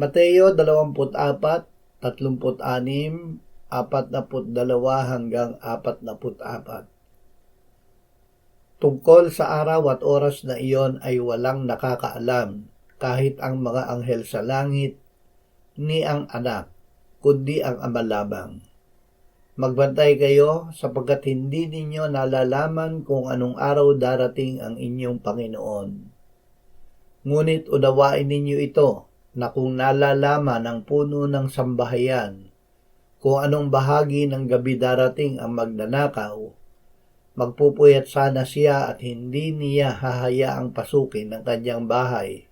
Mateo 24, 36, 42 hanggang 44. Tungkol sa araw at oras na iyon ay walang nakakaalam, kahit ang mga anghel sa langit, ni ang anak, kundi ang Ama lamang. Magbantay kayo sapagkat hindi ninyo nalalaman kung anong araw darating ang inyong Panginoon. Ngunit unawain ninyo ito, na kung nalalaman ng puno ng sambahayan kung anong bahagi ng gabi darating ang magnanakaw, magpupuyat sana siya at hindi niya hahayaang pasukin ang kanyang bahay.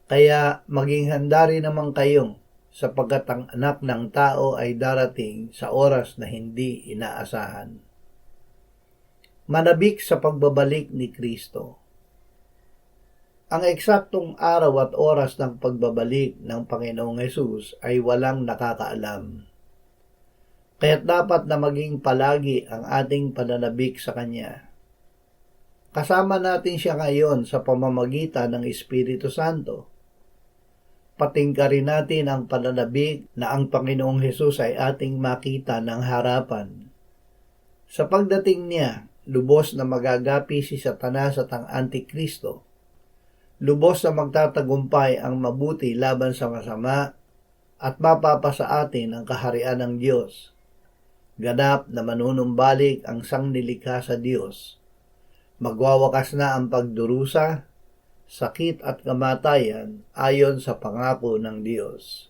Kaya maging handa rin naman kayo, sapagkat ang anak ng tao ay darating sa oras na hindi inaasahan. Manabik sa pagbabalik ni Kristo. Ang eksaktong araw at oras ng pagbabalik ng Panginoong Hesus ay walang nakakaalam. Kaya't dapat na maging palagi ang ating pananabik sa Kanya. Kasama natin siya ngayon sa pamamagitan ng Espiritu Santo. Patingkarin natin ang pananabik na ang Panginoong Hesus ay ating makita ng harapan. Sa pagdating niya, lubos na magagapi si Satanas at ang Antikristo. Lubos na magtatagumpay ang mabuti laban sa masama at mapapasa atin ang kaharian ng Diyos. Ganap na manunumbalik ang sangnilikha sa Diyos. Magwawakas na ang pagdurusa, sakit at kamatayan ayon sa pangako ng Diyos.